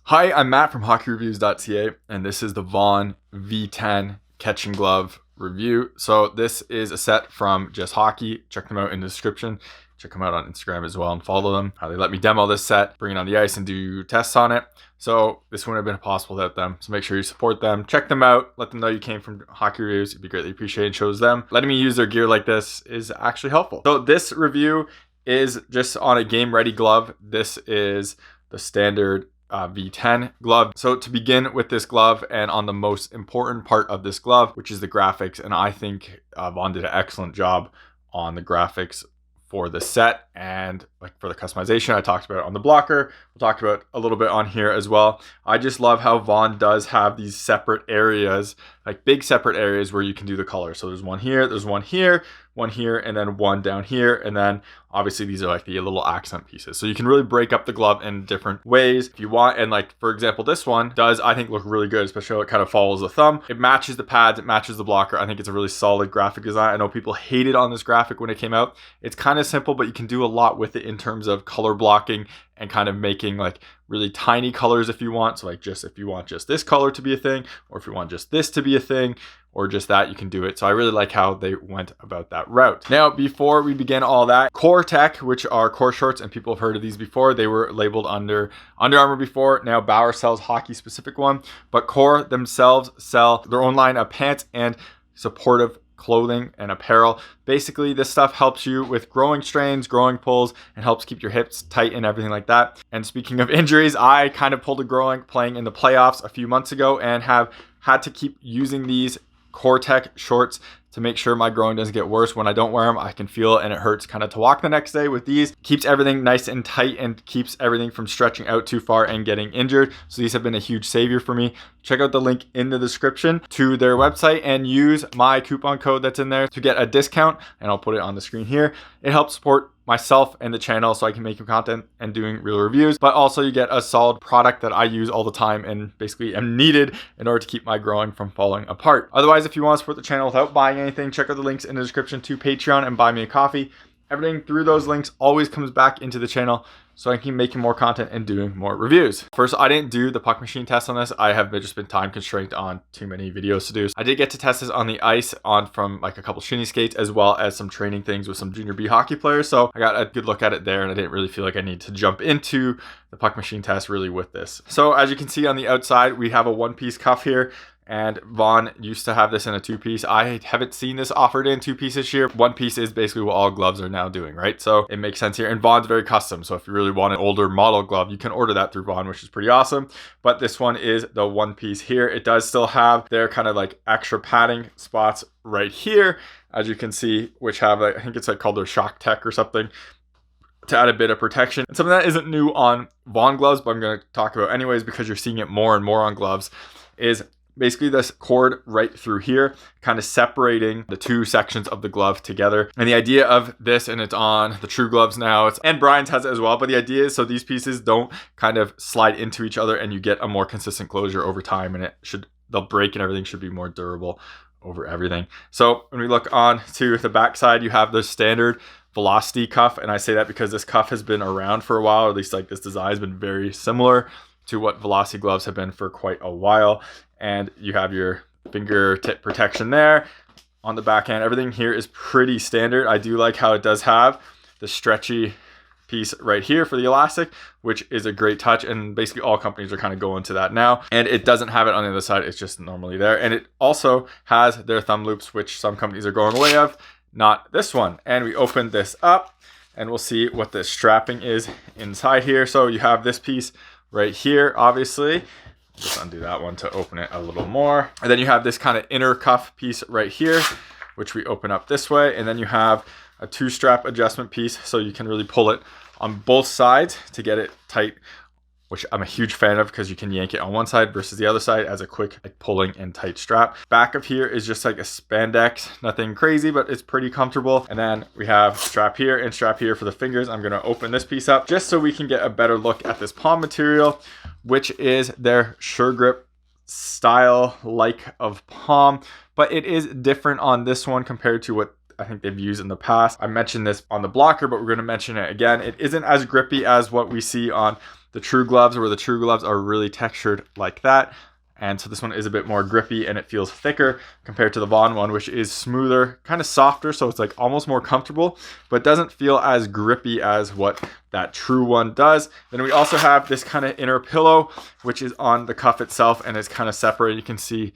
Hi, I'm Matt from HockeyReviews.ca, and this is the Vaughn V10 catching glove review. So this is a set from Just Hockey. Check them out in the description. Check them out on Instagram as well and follow them. They let me demo this set, bring it on the ice and do tests on it. So this wouldn't have been possible without them. So make sure you support them. Check them out. Let them know you came from Hockey Reviews. It'd be greatly appreciated. Shows them. Letting me use their gear like this is actually helpful. So this review is just on a game ready glove. This is the standard V10 glove. So to begin with this glove and on the most important part of this glove, which is the graphics, and I think Vaughn did an excellent job on the graphics for the set and like for the customization. I talked about it on the blocker. We'll talk about a little bit on here as well. I just love how Vaughn does have these separate areas, like big separate areas where you can do the color. So there's one here, one here, and then one down here. And then obviously these are like the little accent pieces. So you can really break up the glove in different ways if you want. And like, for example, this one does, I think, look really good, especially how it kind of follows the thumb. It matches the pads, it matches the blocker. I think it's a really solid graphic design. I know people hated on this graphic when it came out. It's kind of simple, but you can do a lot with it in terms of color blocking and kind of making like really tiny colors if you want. So like just if you want just this color to be a thing, or if you want just this to be a thing, or just that, you can do it. So I really like how they went about that route. Now, before we begin all that, Core Tech, which are core shorts, and people have heard of these before. They were labeled under Under Armour before. Now Bauer sells hockey specific one, but Core themselves sell their own line of pants and supportive clothing and apparel. Basically, this stuff helps you with growing strains, growing pulls, and helps keep your hips tight and everything like that. And speaking of injuries, I kind of pulled a growing playing in the playoffs a few months ago and have had to keep using these Core Tech shorts to make sure my groin doesn't get worse. When I don't wear them, I can feel it and it hurts kind of to walk the next day. With these, keeps everything nice and tight and keeps everything from stretching out too far and getting injured. So these have been a huge savior for me. Check out the link in the description to their website and use my coupon code that's in there to get a discount, and I'll put it on the screen here. It helps support myself and the channel so I can make content and doing real reviews, but also you get a solid product that I use all the time and basically am needed in order to keep my growing from falling apart. Otherwise, if you want to support the channel without buying anything, check out the links in the description to Patreon and buy me a coffee. Everything through those links always comes back into the channel so I can keep making more content and doing more reviews. First, I didn't do the puck machine test on this. I have just been time constrained on too many videos to do. I did get to test this on the ice from like a couple shinny skates, as well as some training things with some junior B hockey players. So I got a good look at it there, and I didn't really feel like I need to jump into the puck machine test really with this. So as you can see on the outside, we have a one-piece cuff here. And Vaughn used to have this in a two-piece. I haven't seen this offered in two-piece this year. One piece is basically what all gloves are now doing, right? So it makes sense here. And Vaughn's very custom. So if you really want an older model glove, you can order that through Vaughn, which is pretty awesome. But this one is the one piece here. It does still have their kind of like extra padding spots right here, as you can see, which have, I think it's like called their Shock Tech or something, to add a bit of protection. And something that isn't new on Vaughn gloves, but I'm going to talk about anyways because you're seeing it more and more on gloves, is basically this cord right through here, kind of separating the two sections of the glove together. And the idea of this, and it's on the True gloves now, and Brian's has it as well, but the idea is so these pieces don't kind of slide into each other and you get a more consistent closure over time, and they'll break and everything should be more durable over everything. So when we look on to the back side, you have the standard Velocity cuff, and I say that because this cuff has been around for a while, or at least like this design has been very similar to what Velocity gloves have been for quite a while. And you have your fingertip protection there on the back end. Everything here is pretty standard. I do like how it does have the stretchy piece right here for the elastic, which is a great touch. And basically all companies are kind of going to that now. And it doesn't have it on the other side. It's just normally there. And it also has their thumb loops, which some companies are going away of, not this one. And we open this up and we'll see what the strapping is inside here. So you have this piece right here, obviously. Just undo that one to open it a little more. And then you have this kind of inner cuff piece right here, which we open up this way. And then you have a two-strap adjustment piece, so you can really pull it on both sides to get it tight, which I'm a huge fan of because you can yank it on one side versus the other side as a quick like pulling and tight strap. Back of here is just like a spandex, nothing crazy, but it's pretty comfortable. And then we have strap here and strap here for the fingers. I'm gonna open this piece up just so we can get a better look at this palm material, which is their Sure Grip style like of palm, but it is different on this one compared to what I think they've used in the past. I mentioned this on the blocker, but we're going to mention it again. It isn't as grippy as what we see on the True gloves, where the True gloves are really textured like that. And so this one is a bit more grippy and it feels thicker compared to the Vaughn one, which is smoother, kind of softer. So it's like almost more comfortable, but doesn't feel as grippy as what that True one does. Then we also have this kind of inner pillow, which is on the cuff itself and it's kind of separate. You can see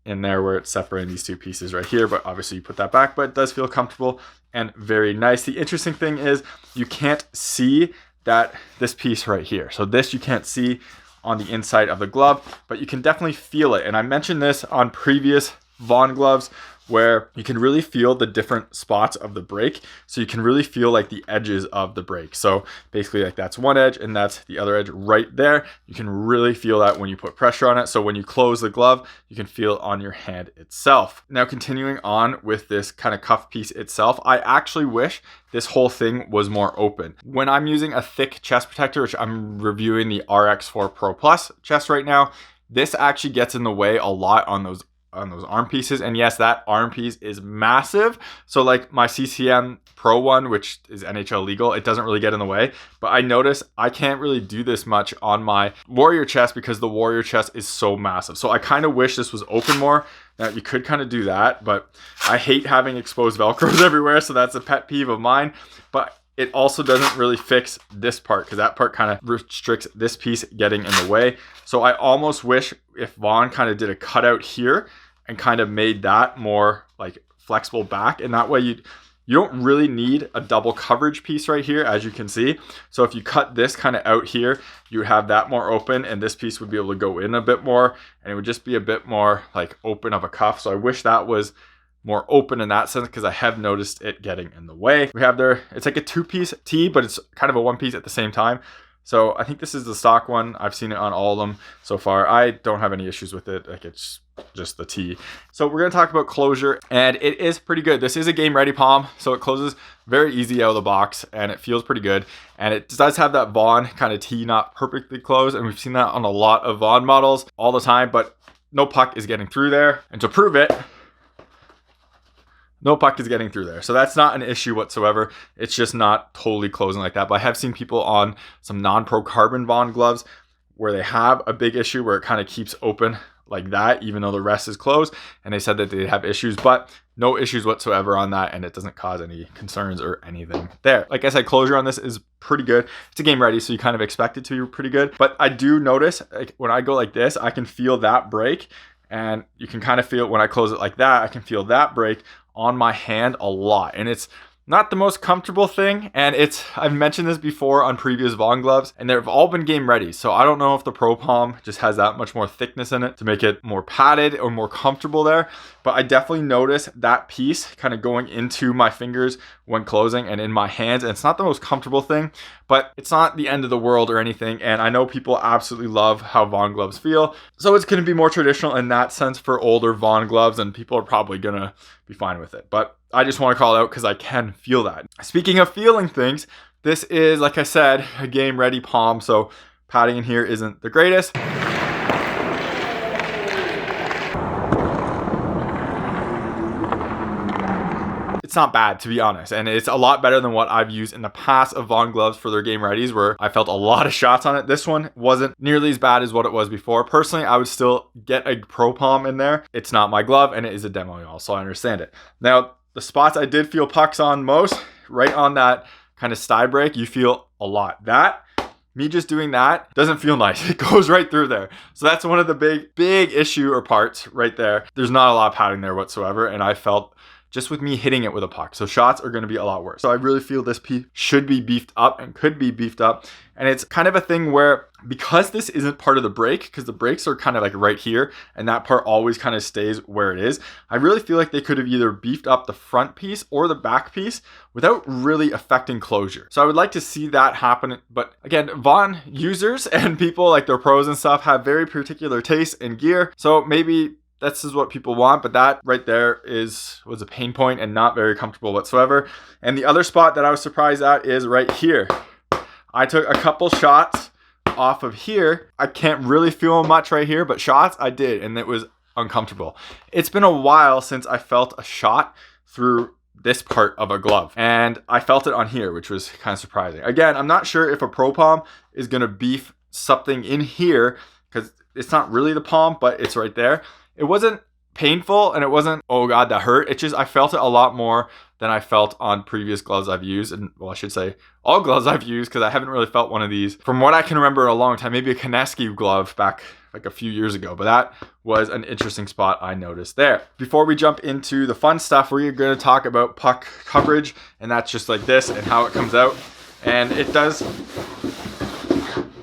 in there where it's separating these two pieces right here, but obviously you put that back, but it does feel comfortable and very nice. The interesting thing is you can't see that this piece right here. So this you can't see on the inside of the glove, but you can definitely feel it. And I mentioned this on previous Vaughn gloves where you can really feel the different spots of the brake. So you can really feel like the edges of the brake. So basically like that's one edge and that's the other edge right there. You can really feel that when you put pressure on it. So when you close the glove, you can feel it on your hand itself. Now continuing on with this kind of cuff piece itself, I actually wish this whole thing was more open. When I'm using a thick chest protector, which I'm reviewing the RX4 Pro Plus chest right now, this actually gets in the way a lot on those arm pieces. And yes, that arm piece is massive. So like my CCM Pro one, which is NHL legal, it doesn't really get in the way. But I notice I can't really do this much on my Warrior chest because the Warrior chest is so massive. So I kind of wish this was open more. Now you could kind of do that, but I hate having exposed Velcros everywhere. So that's a pet peeve of mine. But it also doesn't really fix this part because that part kind of restricts this piece getting in the way. So I almost wish if Vaughn kind of did a cutout here and kind of made that more like flexible back, and that way you don't really need a double coverage piece right here, as you can see. So if you cut this kind of out here, you would have that more open and this piece would be able to go in a bit more and it would just be a bit more like open of a cuff. So I wish that was more open in that sense because I have noticed it getting in the way. We have there, it's like a two-piece tee, but it's kind of a one piece at the same time. So I think this is the stock one. I've seen it on all of them so far. I don't have any issues with it. Like it's just the tee. So we're going to talk about closure and it is pretty good. This is a game ready palm. So it closes very easy out of the box and it feels pretty good. And it does have that Vaughn kind of tee not perfectly closed. And we've seen that on a lot of Vaughn models all the time, but no puck is getting through there. And to prove it, no puck is getting through there. So that's not an issue whatsoever. It's just not totally closing like that. But I have seen people on some non-pro carbon Vaughn gloves where they have a big issue where it kind of keeps open like that, even though the rest is closed. And they said that they have issues, but no issues whatsoever on that. And it doesn't cause any concerns or anything there. Like I said, closure on this is pretty good. It's a game ready, so you kind of expect it to be pretty good. But I do notice like when I go like this, I can feel that break. And you can kind of feel when I close it like that, I can feel that break on my hand a lot. And it's not the most comfortable thing. And I've mentioned this before on previous Vaughn gloves and they've all been game ready. So I don't know if the Pro Palm just has that much more thickness in it to make it more padded or more comfortable there. But I definitely notice that piece kind of going into my fingers when closing and in my hands. And it's not the most comfortable thing, but it's not the end of the world or anything. And I know people absolutely love how Vaughn gloves feel. So it's going to be more traditional in that sense for older Vaughn gloves and people are probably going to be fine with it. But I just want to call it out because I can feel that. Speaking of feeling things, this is, like I said, a game ready palm. So padding in here isn't the greatest. It's not bad, to be honest, and it's a lot better than what I've used in the past of Vaughn gloves for their game readies where I felt a lot of shots on it. This one wasn't nearly as bad as what it was before. Personally, I would still get a Pro Palm in there. It's not my glove and it is a demo, y'all, so I understand it. Now, the spots I did feel pucks on most, right on that kind of sty break, you feel a lot. Me just doing that doesn't feel nice. It goes right through there. So that's one of the big issue or parts right there. There's not a lot of padding there whatsoever. And I felt just with me hitting it with a puck. So shots are going to be a lot worse. So I really feel this piece should be beefed up and could be beefed up. And it's kind of a thing where because this isn't part of the brake, because the brakes are kind of like right here and that part always kind of stays where it is, I really feel like they could have either beefed up the front piece or the back piece without really affecting closure. So I would like to see that happen. But again, Vaughn users and people like their pros and stuff have very particular tastes in gear. So maybe this is what people want, but that right there was a pain point and not very comfortable whatsoever. And the other spot that I was surprised at is right here. I took a couple shots off of here. I can't really feel much right here, but shots I did, and it was uncomfortable. It's been a while since I felt a shot through this part of a glove. And I felt it on here, which was kind of surprising. Again, I'm not sure if a Pro Palm is going to beef something in here, because it's not really the palm, but it's right there. It wasn't painful, and it wasn't, oh God, that hurt. It's just, I felt it a lot more than I felt on previous gloves I've used. And well, I should say all gloves I've used, because I haven't really felt one of these from what I can remember in a long time. Maybe a Konecki glove back like a few years ago, but that was an interesting spot I noticed there. Before we jump into the fun stuff, we're going to talk about puck coverage, and that's just like this and how it comes out. And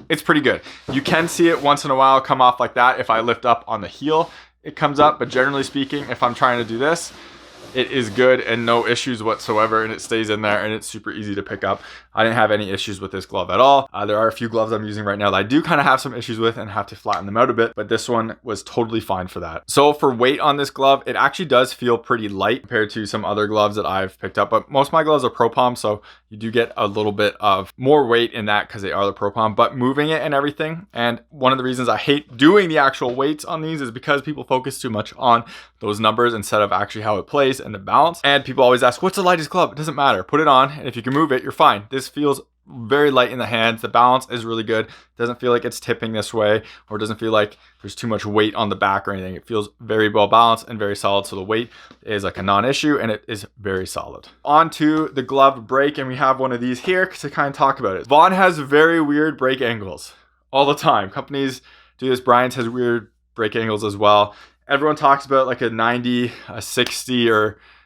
it's pretty good. You can see it once in a while come off like that. If I lift up on the heel, it comes up, but generally speaking, if I'm trying to do this, it is good and no issues whatsoever, and it stays in there, and it's super easy to pick up. I didn't have any issues with this glove at all. There are a few gloves I'm using right now that I do kind of have some issues with and have to flatten them out a bit, but this one was totally fine for that. So for weight on this glove, it actually does feel pretty light compared to some other gloves that I've picked up, but most of my gloves are Pro Palm, so you do get a little bit of more weight in that because they are the Pro Palm, but moving it and everything. And one of the reasons I hate doing the actual weights on these is because people focus too much on those numbers instead of actually how it plays and the balance. And people always ask, what's the lightest glove? It doesn't matter. Put it on, and if you can move it, you're fine. This feels very light in the hands. The balance is really good. It doesn't feel like it's tipping this way, or it doesn't feel like there's too much weight on the back or anything. It feels very well balanced and very solid. So the weight is like a non-issue, and it is very solid. On to the glove break, and we have one of these here to kind of talk about it. Vaughn has very weird break angles all the time. Companies do this. Bryant's has weird break angles as well. Everyone talks about like a 90, a 60,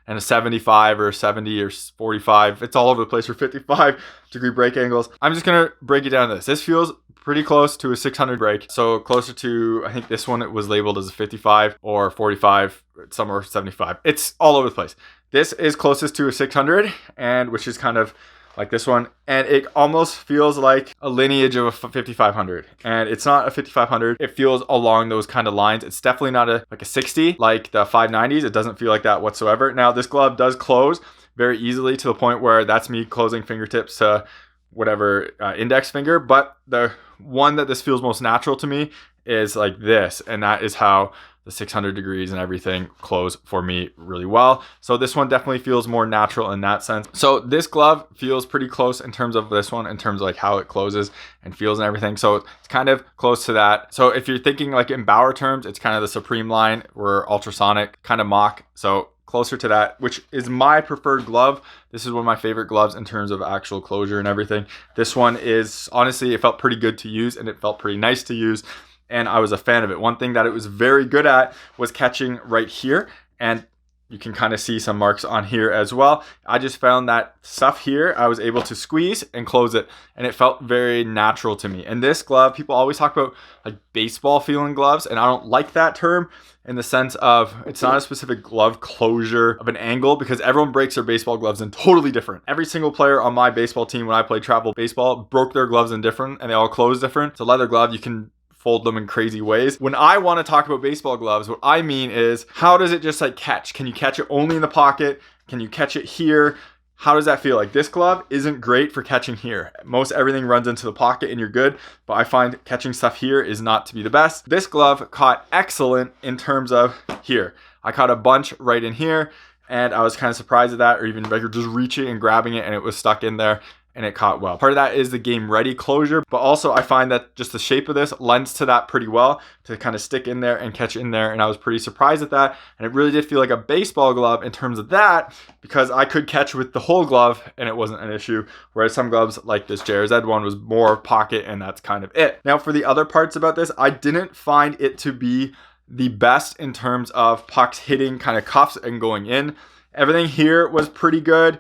and a 75 or 70 or 45. It's all over the place for 55-degree break angles. I'm just gonna break it down to this. This feels pretty close to a 600 break. So closer to, I think this one, it was labeled as a 55 or 45, somewhere 75. It's all over the place. This is closest to a 600, and which is kind of like this one, and it almost feels like a lineage of a 5500, and it's not a 5500. It feels along those kind of lines. It's definitely not like a 60 like the 590s. It doesn't feel like that whatsoever. Now this glove does close very easily to the point where that's me closing fingertips to whatever index finger, but the one that this feels most natural to me is like this, and that is how the 600 degrees and everything close for me really well. So this one definitely feels more natural in that sense. So this glove feels pretty close in terms of this one, in terms of like how it closes and feels and everything. So it's kind of close to that. So if you're thinking like in Bauer terms, it's kind of the Supreme line or ultrasonic kind of mock. So closer to that, which is my preferred glove. This is one of my favorite gloves in terms of actual closure and everything. This one is, honestly, it felt pretty good to use, and it felt pretty nice to use, and I was a fan of it. One thing that it was very good at was catching right here, and you can kind of see some marks on here as well. I just found that stuff here, I was able to squeeze and close it, and it felt very natural to me. And this glove, people always talk about like baseball feeling gloves, and I don't like that term in the sense of it's not a specific glove closure of an angle, because everyone breaks their baseball gloves in totally different. Every single player on my baseball team when I played travel baseball broke their gloves in different, and they all close different. It's a leather glove, you can fold them in crazy ways. When I want to talk about baseball gloves, what I mean is, how does it just like catch? Can you catch it only in the pocket? Can you catch it here? How does that feel? Like this glove isn't great for catching here. Most everything runs into the pocket and you're good, but I find catching stuff here is not to be the best. This glove caught excellent in terms of here. I caught a bunch right in here, and I was kind of surprised at that, or even like just reaching and grabbing it and it was stuck in there, and it caught well. Part of that is the game ready closure, but also I find that just the shape of this lends to that pretty well, to kind of stick in there and catch in there, and I was pretty surprised at that. And it really did feel like a baseball glove in terms of that, because I could catch with the whole glove and it wasn't an issue, whereas some gloves like this JRZ one was more pocket, and that's kind of it. Now for the other parts about this, I didn't find it to be the best in terms of pucks hitting kind of cuffs and going in. Everything here was pretty good.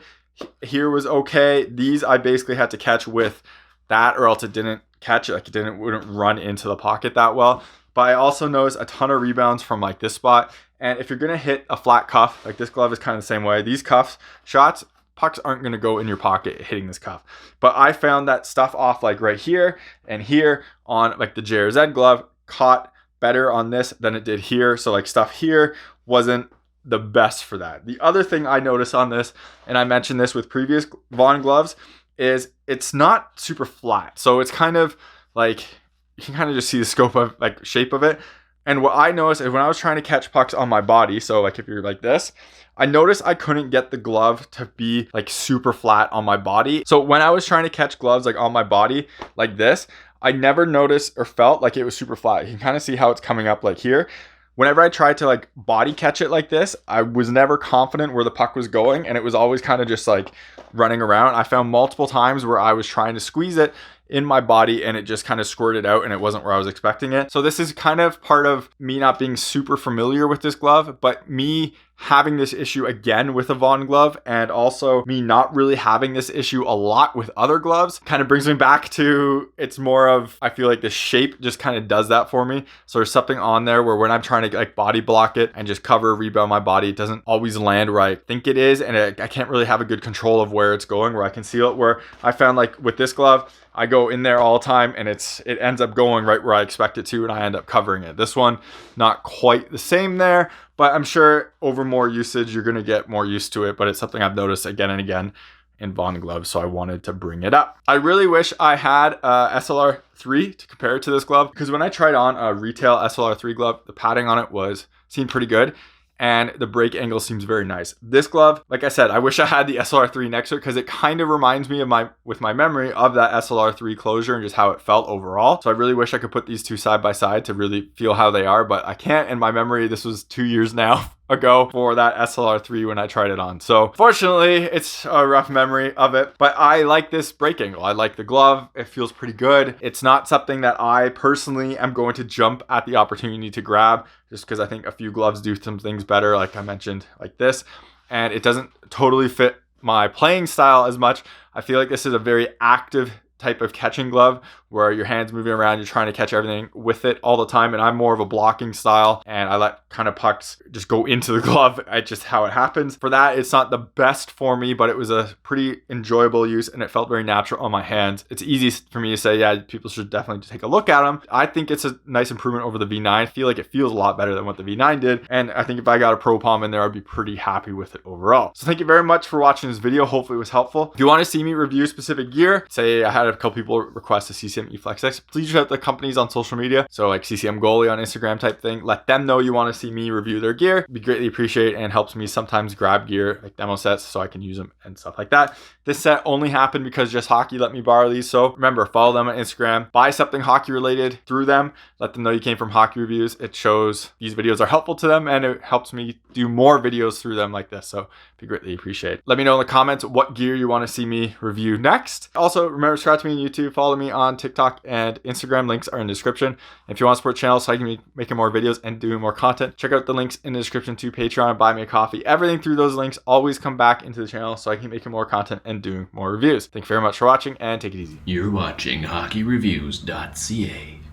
Here was okay. These I basically had to catch with that, or else it didn't catch it. Like it wouldn't run into the pocket that well. But I also noticed a ton of rebounds from like this spot. And if you're gonna hit a flat cuff, like this glove is kind of the same way. These cuffs shots, pucks aren't gonna go in your pocket hitting this cuff. But I found that stuff off like right here and here on like the JRZ glove caught better on this than it did here. So like stuff here wasn't the best for that. The other thing I noticed on this, and I mentioned this with previous Vaughn gloves, is it's not super flat. So it's kind of like, you can kind of just see the scope of like shape of it. And what I noticed is when I was trying to catch pucks on my body, so like if you're like this, I noticed I couldn't get the glove to be like super flat on my body. So when I was trying to catch gloves like on my body like this, I never noticed or felt like it was super flat. You can kind of see how it's coming up like here. Whenever I tried to like body catch it like this, I was never confident where the puck was going, and it was always kind of just like running around. I found multiple times where I was trying to squeeze it in my body and it just kind of squirted out and it wasn't where I was expecting it. So this is kind of part of me not being super familiar with this glove, but me having this issue again with a Vaughn glove, and also me not really having this issue a lot with other gloves kind of brings me back to, it's more of, I feel like the shape just kind of does that for me. So there's something on there where when I'm trying to like body block it and just cover, rebound my body, it doesn't always land where I think it is, and I can't really have a good control of where it's going, where I can seal it. Where I found like with this glove, I go in there all the time and it ends up going right where I expect it to, and I end up covering it. This one, not quite the same there, but I'm sure over more usage, you're going to get more used to it. But it's something I've noticed again and again in Vaughn gloves, so I wanted to bring it up. I really wish I had a SLR3 to compare it to this glove, because when I tried on a retail SLR3 glove, the padding on it seemed pretty good, and the break angle seems very nice. This glove, like I said, I wish I had the SLR3 next to it, because it kind of reminds me of with my memory of that SLR3 closure and just how it felt overall. So I really wish I could put these two side by side to really feel how they are, but I can't. In my memory, this was 2 years now ago for that SLR3 when I tried it on. So fortunately, it's a rough memory of it, but I like this break angle. I like the glove. It feels pretty good. It's not something that I personally am going to jump at the opportunity to grab, just because I think a few gloves do some things better, like I mentioned, like this, and it doesn't totally fit my playing style as much. I feel like this is a very active type of catching glove where your hands moving around, you're trying to catch everything with it all the time, and I'm more of a blocking style, and I let kind of pucks just go into the glove. It's just how it happens. For that, it's not the best for me, but it was a pretty enjoyable use and it felt very natural on my hands. It's easy for me to say, yeah, people should definitely take a look at them. I think it's a nice improvement over the V9. I feel like it feels a lot better than what the V9 did, and I think if I got a Pro Palm in there, I'd be pretty happy with it overall. So thank you very much for watching this video. Hopefully it was helpful. If you want to see me review specific gear, say I had a couple people request a CCM eFlex X, please reach out to the companies on social media. So like CCM Goalie on Instagram type thing. Let them know you want to see me review their gear. It'd be greatly appreciated and helps me sometimes grab gear like demo sets so I can use them and stuff like that. This set only happened because Just Hockey let me borrow these. So remember, follow them on Instagram, buy something hockey related through them, let them know you came from Hockey Reviews. It shows these videos are helpful to them and it helps me do more videos through them like this. So it'd be greatly appreciated. Let me know in the comments what gear you want to see me review next. Also, remember to subscribe to me on YouTube, follow me on TikTok and Instagram. Links are in the description. If you want to support the channel so I can be making more videos and doing more content, check out the links in the description to Patreon and buy me a coffee. Everything through those links always come back into the channel so I can make more content and doing more reviews. Thank you very much for watching and take it easy. You're watching HockeyReviews.ca.